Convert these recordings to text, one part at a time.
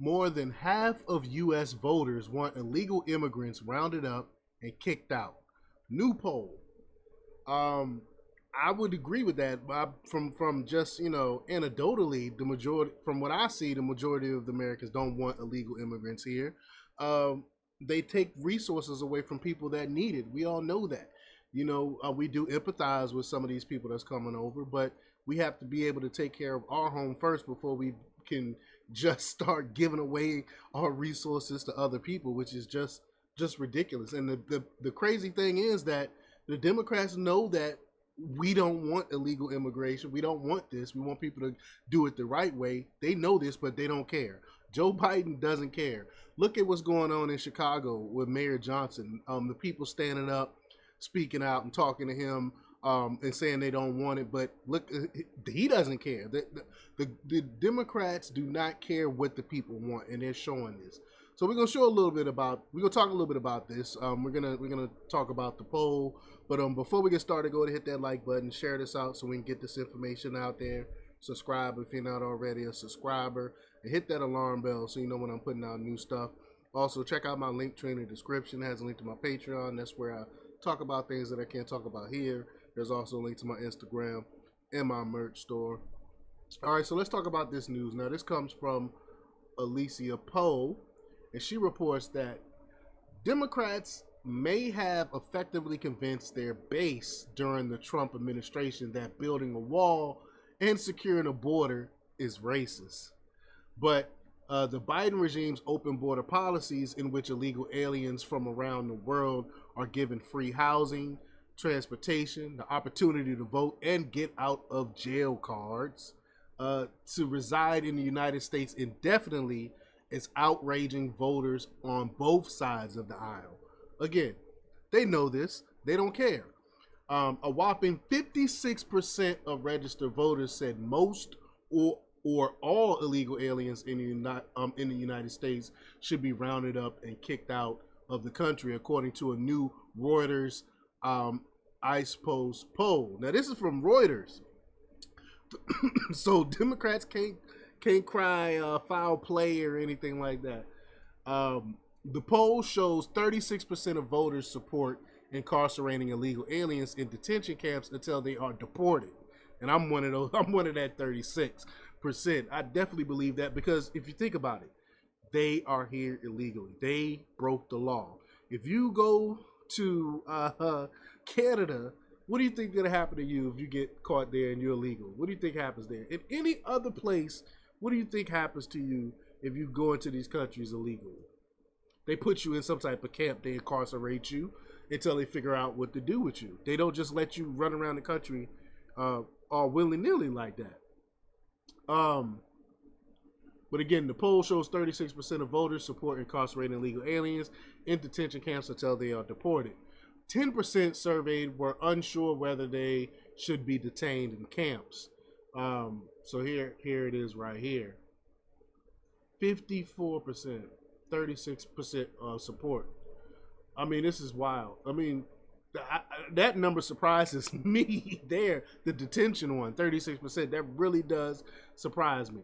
More than half of U.S. voters want illegal immigrants rounded up and kicked out. New poll. Um, I would agree with that. From just anecdotally, the majority, from what I see, the majority of the Americans don't want illegal immigrants here. Um, they take resources away from people that need it. We all know that. We do empathize with some of these people that's coming over, but we have to be able to take care of our home first before we can just start giving away our resources to other people, which is just ridiculous. And the crazy thing is that the Democrats know that we don't want illegal immigration. We don't want this. We want people to do it the right way. They know this, but they don't care. Joe Biden doesn't care. Look at what's going on in Chicago with Mayor Johnson. The people standing up, speaking out, and talking to him, and saying they don't want it. But look, he doesn't care. The Democrats do not care what the people want, and they're showing this. So we're gonna talk a little bit about this. We're gonna talk about the poll. But before we get started, go ahead and hit that like button, share this out so we can get this information out there. Subscribe if you're not already a subscriber, and hit that alarm bell so you know when I'm putting out new stuff. Also, check out my link tree in the description. It has a link to my Patreon. That's where I talk about things that I can't talk about here. There's also a link to my Instagram and my merch store. All right, so let's talk about this news. Now, this comes from Alicia Poe, and she reports that Democrats may have effectively convinced their base during the Trump administration that building a wall and securing a border is racist. But the Biden regime's open border policies, in which illegal aliens from around the world are given free housing, transportation, the opportunity to vote, and get out of jail cards to reside in the United States indefinitely, is outraging voters on both sides of the aisle. Again, they know this. They don't care. A whopping 56% of registered voters said most or all illegal aliens in the United States should be rounded up and kicked out of the country, according to a new Reuters ICE Post poll. Now, this is from Reuters. So Democrats can't cry foul play or anything like that. The poll shows 36% of voters support incarcerating illegal aliens in detention camps until they are deported. And I'm one of those. I'm one of that 36%. I definitely believe that, because if you think about it, they are here illegally. They broke the law. If you go to Canada, what do you think is going to happen to you if you get caught there and you're illegal? What do you think happens there? In any other place, what do you think happens to you if you go into these countries illegally? They put you in some type of camp. They incarcerate you until they figure out what to do with you. They don't just let you run around the country all willy-nilly like that. But again, the poll shows 36% of voters support incarcerating illegal aliens in detention camps until they are deported. 10% surveyed were unsure whether they should be detained in camps. So here it is right here. 54%, 36% support. I mean, this is wild. I mean, that number surprises me there. The detention one, 36%, that really does surprise me.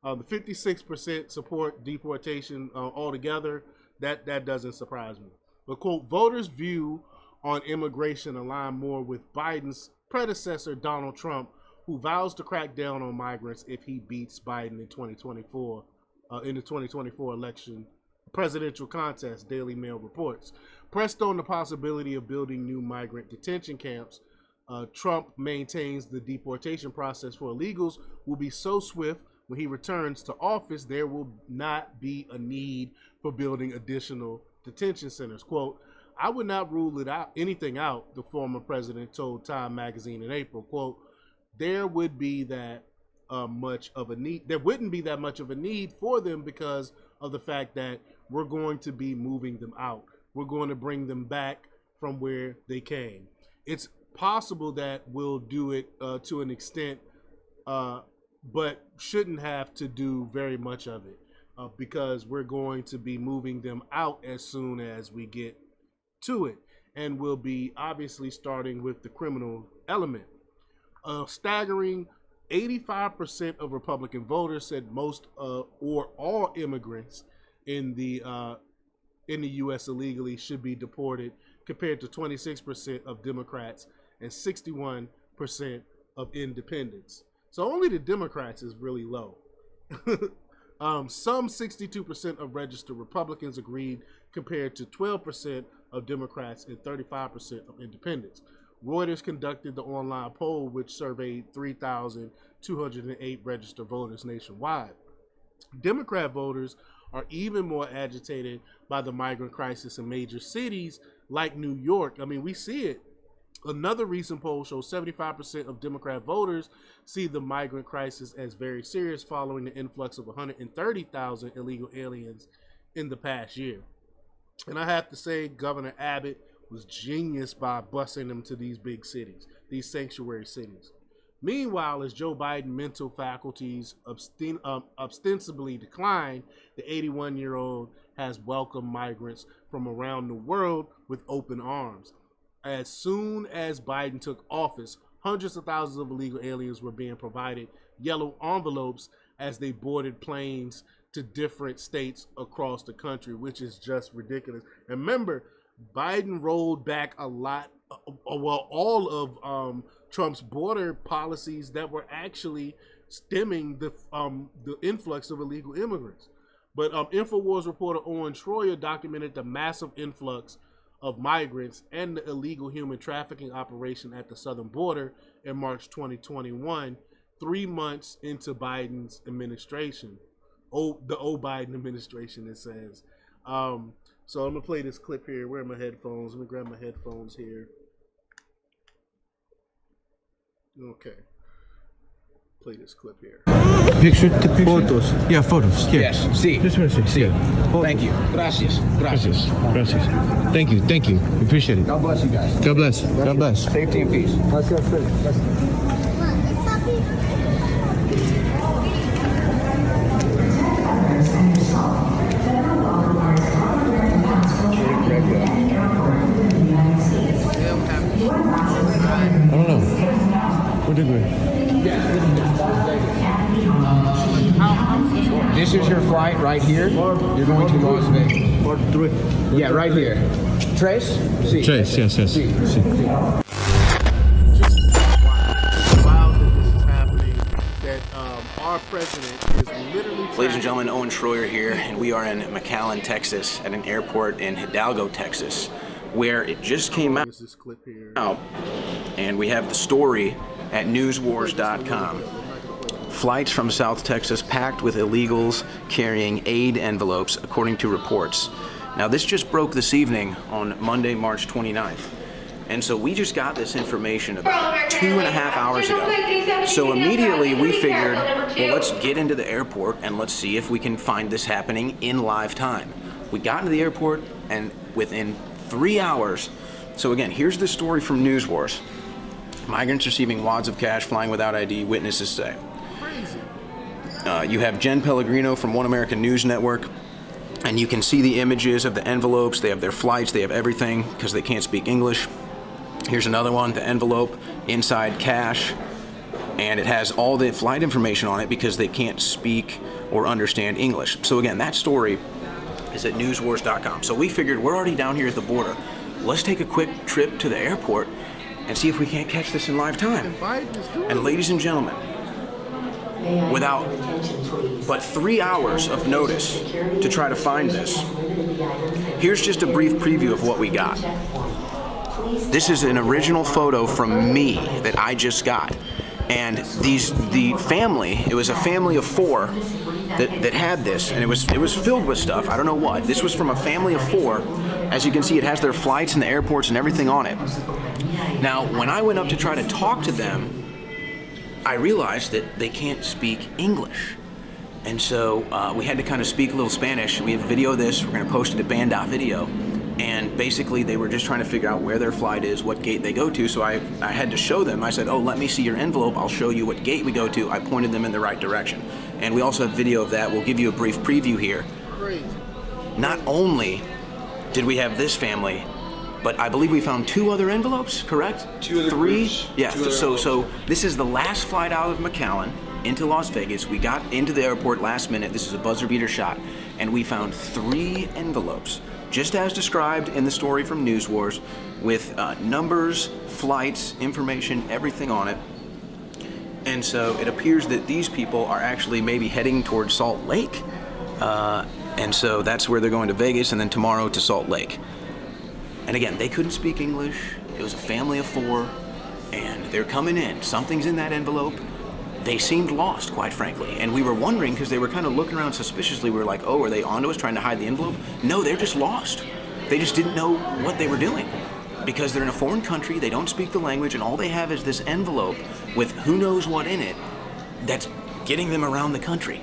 The 56% support deportation altogether, that doesn't surprise me. But, quote, voters' view on immigration align more with Biden's predecessor, Donald Trump, who vows to crack down on migrants if he beats Biden in 2024, in the 2024 election presidential contest, Daily Mail reports. Pressed on the possibility of building new migrant detention camps, Trump maintains the deportation process for illegals will be so swift when he returns to office, there will not be a need for building additional detention centers. Quote, I would not rule anything out, the former president told Time magazine in April. Quote, there would be that much of a need. There wouldn't be that much of a need for them because of the fact that we're going to be moving them out. We're going to bring them back from where they came. It's possible that we'll do it to an extent, but shouldn't have to do very much of it because we're going to be moving them out as soon as we get to it. And we'll be obviously starting with the criminal element. A staggering 85% of Republican voters said most or all immigrants in the U.S. illegally should be deported, compared to 26% of Democrats and 61% of independents. So only the Democrats is really low. Some 62% of registered Republicans agreed, compared to 12% of Democrats and 35% of independents. Reuters conducted the online poll, which surveyed 3,208 registered voters nationwide. Democrat voters are even more agitated by the migrant crisis in major cities like New York. I mean, we see it. Another recent poll shows 75% of Democrat voters see the migrant crisis as very serious, following the influx of 130,000 illegal aliens in the past year. And I have to say, Governor Abbott was genius by busing them to these big cities, these sanctuary cities. Meanwhile, as Joe Biden's mental faculties ostensibly decline, the 81-year-old has welcomed migrants from around the world with open arms. As soon as Biden took office, hundreds of thousands of illegal aliens were being provided yellow envelopes as they boarded planes to different states across the country, which is just ridiculous. And remember, Biden rolled back a lot, all of Trump's border policies that were actually stemming the influx of illegal immigrants. But InfoWars reporter Owen Troyer documented the massive influx of migrants and the illegal human trafficking operation at the southern border in March 2021, 3 months into Biden's administration. The old Biden administration, it says. So I'm gonna play this clip here. Where are my headphones? Let me grab my headphones here. Okay. Play this clip here. Picture, Photos. Yeah, photos. Here. Yes. Sí. Just want to see. Sí. Thank you. Gracias. Gracias. Gracias. Thank you. Thank you. Appreciate it. God bless you guys. God bless. God bless. Safety and peace. I don't know. What degree? This is your flight right here. You're going to Las Vegas. Yeah, right here. Trace? Sí. Trace, yes. Sí. Sí. Just wild that this is happening, that our president is literally... Ladies and gentlemen, Owen Troyer here, and we are in McAllen, Texas, at an airport in Hidalgo, Texas, where it just came out, This clip here. and we have the story at newswars.com. Flights from South Texas packed with illegals carrying aid envelopes, according to reports. Now, this just broke this evening on Monday, March 29th. And so we just got this information about 2.5 hours ago. So immediately we figured, well, let's get into the airport and let's see if we can find this happening in live time. We got into the airport, and within 3 hours, so again, here's the story from News Wars. Migrants receiving wads of cash, flying without ID, witnesses say. You have Jen Pellegrino from One American News Network, and you can see the images of the envelopes. They have their flights, they have everything, because they can't speak English. Here's another one, the envelope, inside cash, and it has all the flight information on it because they can't speak or understand English. So again, that story is at newswars.com. So we figured we're already down here at the border. Let's take a quick trip to the airport and see if we can't catch this in live time. And ladies and gentlemen, without but 3 hours of notice to try to find this, here's just a brief preview of what we got. This is an original photo from me that I just got. And the family, it was a family of 4 that had this, and it was filled with stuff. I don't know what. This was from a family of 4. As you can see, it has their flights and the airports and everything on it. Now, when I went up to try to talk to them, I realized that they can't speak English. And so we had to kind of speak a little Spanish. We have a video of this. We're going to post it at band.video. And basically, they were just trying to figure out where their flight is, what gate they go to. So I had to show them. I said, oh, let me see your envelope. I'll show you what gate we go to. I pointed them in the right direction. And we also have video of that. We'll give you a brief preview here. Not only did we have this family But I believe we found 2 other envelopes, correct? 2 other 3? groups, Yeah, 2 other so envelopes. this is the last flight out of McAllen into Las Vegas. We got into the airport last minute. This is a buzzer beater shot. And we found 3 envelopes, just as described in the story from News Wars, with numbers, flights, information, everything on it. And so it appears that these people are actually maybe heading towards Salt Lake. And so that's where they're going to Vegas, and then tomorrow to Salt Lake. And again, they couldn't speak English. It was a family of 4, and they're coming in. Something's in that envelope. They seemed lost, quite frankly. And we were wondering, because they were kind of looking around suspiciously. We were like, oh, are they onto us trying to hide the envelope? No, they're just lost. They just didn't know what they were doing. Because they're in a foreign country, they don't speak the language, and all they have is this envelope with who knows what in it that's getting them around the country.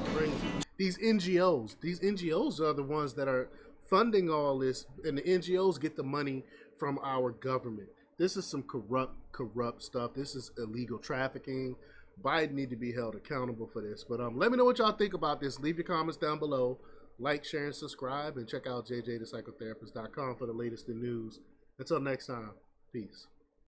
These NGOs are the ones that are funding all this, and the NGOs get the money from our government. This is some corrupt stuff. This is illegal trafficking. Biden need to be held accountable for this. But let me know what y'all think about this. Leave your comments down below. Like, share, and subscribe. And check out jjthepsychotherapist.com for the latest in news. Until next time, peace.